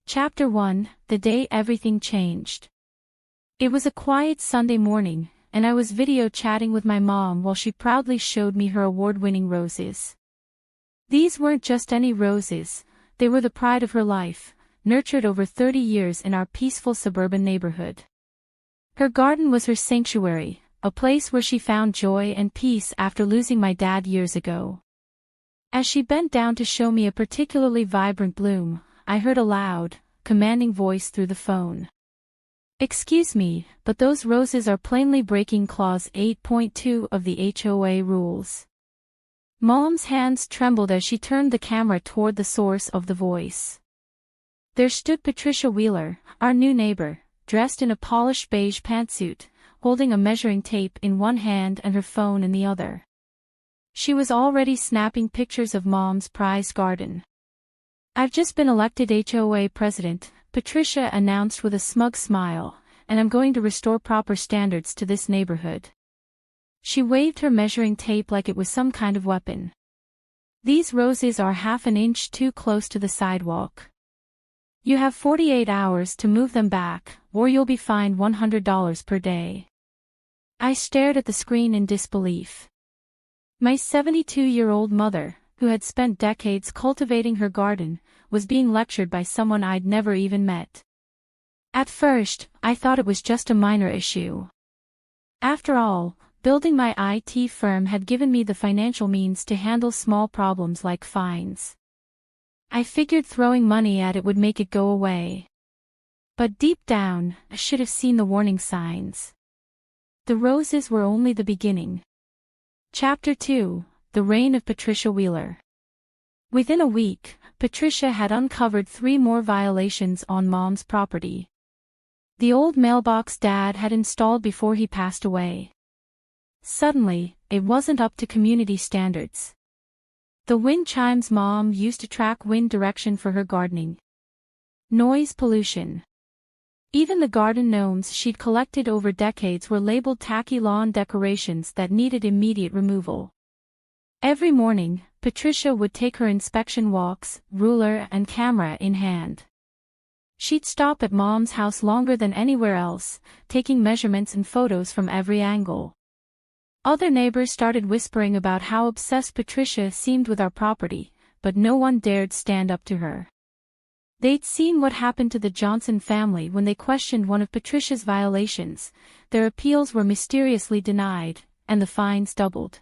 Chapter 1, The Day Everything Changed. It was a quiet Sunday morning, and I was video chatting with my mom while she proudly showed me her award-winning roses. These weren't just any roses, they were the pride of her life, nurtured over 30 years in our peaceful suburban neighborhood. Her garden was her sanctuary, a place where she found joy and peace after losing my dad years ago. As she bent down to show me a particularly vibrant bloom, I heard a loud, commanding voice through the phone. "Excuse me, but those roses are plainly breaking Clause 8.2 of the HOA rules." Mom's hands trembled as she turned the camera toward the source of the voice. There stood Patricia Wheeler, our new neighbor, dressed in a polished beige pantsuit, holding a measuring tape in one hand and her phone in the other. She was already snapping pictures of Mom's prized garden. "I've just been elected HOA president," Patricia announced with a smug smile, "and I'm going to restore proper standards to this neighborhood." She waved her measuring tape like it was some kind of weapon. "These roses are half an inch too close to the sidewalk. You have 48 hours to move them back, or you'll be fined $100 per day." I stared at the screen in disbelief. My 72-year-old mother, who had spent decades cultivating her garden, was being lectured by someone I'd never even met. At first, I thought it was just a minor issue. After all, building my IT firm had given me the financial means to handle small problems like fines. I figured throwing money at it would make it go away. But deep down, I should have seen the warning signs. The roses were only the beginning. Chapter 2, The Reign of Patricia Wheeler. Within a week, Patricia had uncovered 3 more violations on Mom's property. The old mailbox Dad had installed before he passed away. Suddenly, it wasn't up to community standards. The wind chimes Mom used to track wind direction for her gardening. Noise pollution. Even the garden gnomes she'd collected over decades were labeled tacky lawn decorations that needed immediate removal. Every morning, Patricia would take her inspection walks, ruler and camera in hand. She'd stop at Mom's house longer than anywhere else, taking measurements and photos from every angle. Other neighbors started whispering about how obsessed Patricia seemed with our property, but no one dared stand up to her. They'd seen what happened to the Johnson family when they questioned one of Patricia's violations. Their appeals were mysteriously denied, and the fines doubled.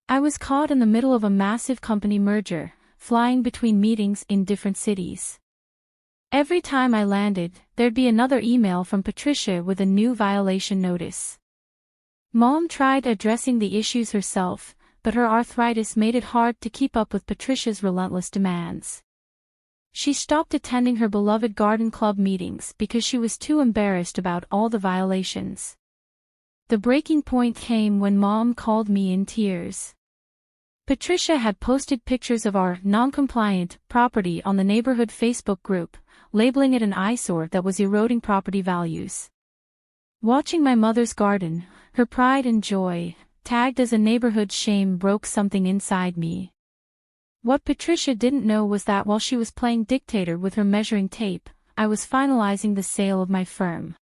I was caught in the middle of a massive company merger, flying between meetings in different cities. Every time I landed, there'd be another email from Patricia with a new violation notice. Mom tried addressing the issues herself, but her arthritis made it hard to keep up with Patricia's relentless demands. She stopped attending her beloved garden club meetings because she was too embarrassed about all the violations. The breaking point came when Mom called me in tears. Patricia had posted pictures of our non-compliant property on the neighborhood Facebook group, labeling it an eyesore that was eroding property values. Watching my mother's garden, her pride and joy, tagged as a neighborhood shame, broke something inside me. What Patricia didn't know was that while she was playing dictator with her measuring tape, I was finalizing the sale of my firm.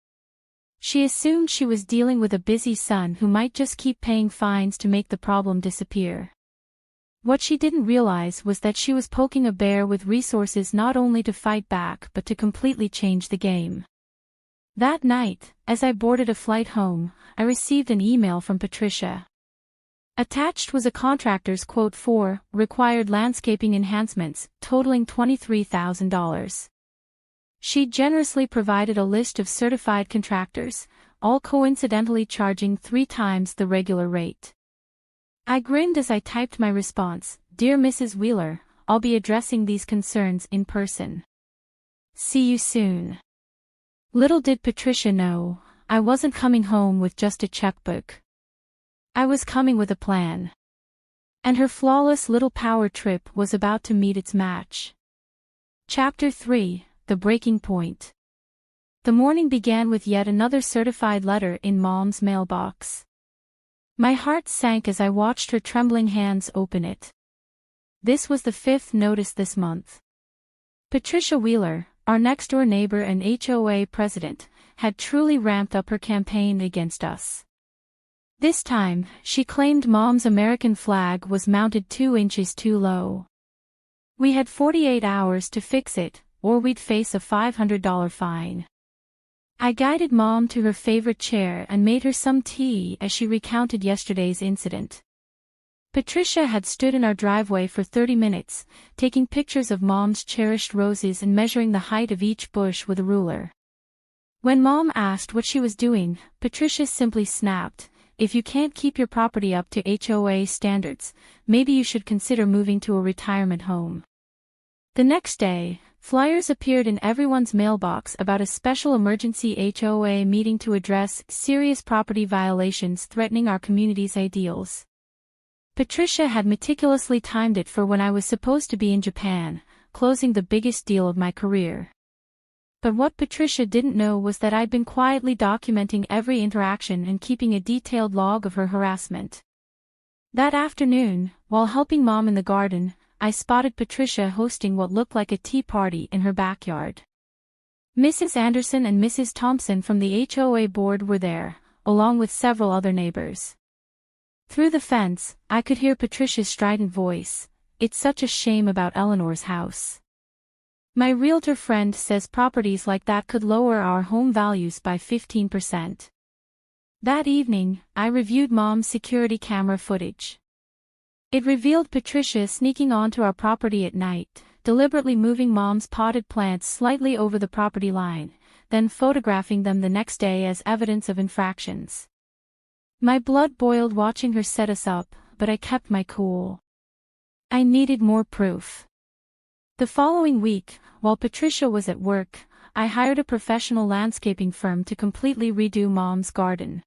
She assumed she was dealing with a busy son who might just keep paying fines to make the problem disappear. What she didn't realize was that she was poking a bear with resources not only to fight back but to completely change the game. That night, as I boarded a flight home, I received an email from Patricia. Attached was a contractor's quote for required landscaping enhancements, totaling $23,000. She generously provided a list of certified contractors, all coincidentally charging 3 times the regular rate. I grinned as I typed my response, "Dear Mrs. Wheeler, I'll be addressing these concerns in person. See you soon." Little did Patricia know, I wasn't coming home with just a checkbook. I was coming with a plan. And her flawless little power trip was about to meet its match. Chapter 3, The Breaking Point. The morning began with yet another certified letter in Mom's mailbox. My heart sank as I watched her trembling hands open it. This was the 5th notice this month. Patricia Wheeler, our next-door neighbor and HOA president, had truly ramped up her campaign against us. This time, she claimed Mom's American flag was mounted 2 inches too low. We had 48 hours to fix it, or we'd face a $500 fine. I guided Mom to her favorite chair and made her some tea as she recounted yesterday's incident. Patricia had stood in our driveway for 30 minutes, taking pictures of Mom's cherished roses and measuring the height of each bush with a ruler. When Mom asked what she was doing, Patricia simply snapped, "If you can't keep your property up to HOA standards, maybe you should consider moving to a retirement home." The next day, flyers appeared in everyone's mailbox about a special emergency HOA meeting to address serious property violations threatening our community's ideals. Patricia had meticulously timed it for when I was supposed to be in Japan, closing the biggest deal of my career. But what Patricia didn't know was that I'd been quietly documenting every interaction and keeping a detailed log of her harassment. That afternoon, while helping Mom in the garden, I spotted Patricia hosting what looked like a tea party in her backyard. Mrs. Anderson and Mrs. Thompson from the HOA board were there, along with several other neighbors. Through the fence, I could hear Patricia's strident voice, "It's such a shame about Eleanor's house. My realtor friend says properties like that could lower our home values by 15%. That evening, I reviewed Mom's security camera footage. It revealed Patricia sneaking onto our property at night, deliberately moving Mom's potted plants slightly over the property line, then photographing them the next day as evidence of infractions. My blood boiled watching her set us up, but I kept my cool. I needed more proof. The following week, while Patricia was at work, I hired a professional landscaping firm to completely redo Mom's garden.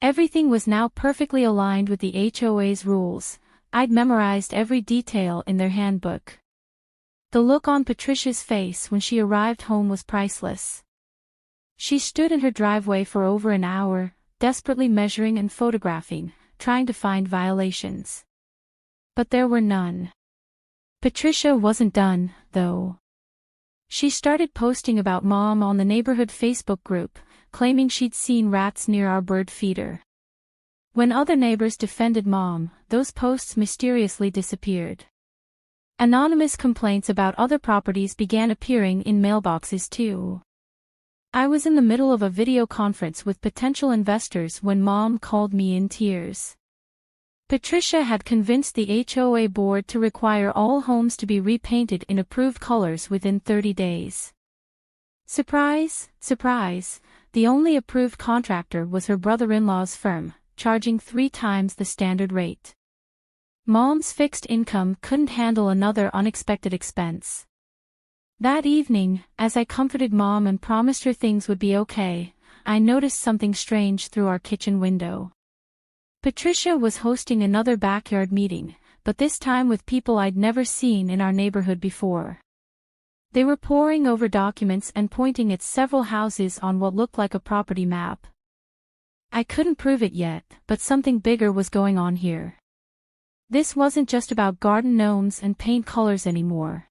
Everything was now perfectly aligned with the HOA's rules. I'd memorized every detail in their handbook. The look on Patricia's face when she arrived home was priceless. She stood in her driveway for over an hour, desperately measuring and photographing, trying to find violations. But there were none. Patricia wasn't done, though. She started posting about Mom on the neighborhood Facebook group, claiming she'd seen rats near our bird feeder. When other neighbors defended Mom, those posts mysteriously disappeared. Anonymous complaints about other properties began appearing in mailboxes too. I was in the middle of a video conference with potential investors when Mom called me in tears. Patricia had convinced the HOA board to require all homes to be repainted in approved colors within 30 days. Surprise, surprise, the only approved contractor was her brother-in-law's firm, charging 3 times the standard rate. Mom's fixed income couldn't handle another unexpected expense. That evening, as I comforted Mom and promised her things would be okay, I noticed something strange through our kitchen window. Patricia was hosting another backyard meeting, but this time with people I'd never seen in our neighborhood before. They were poring over documents and pointing at several houses on what looked like a property map. I couldn't prove it yet, but something bigger was going on here. This wasn't just about garden gnomes and paint colors anymore.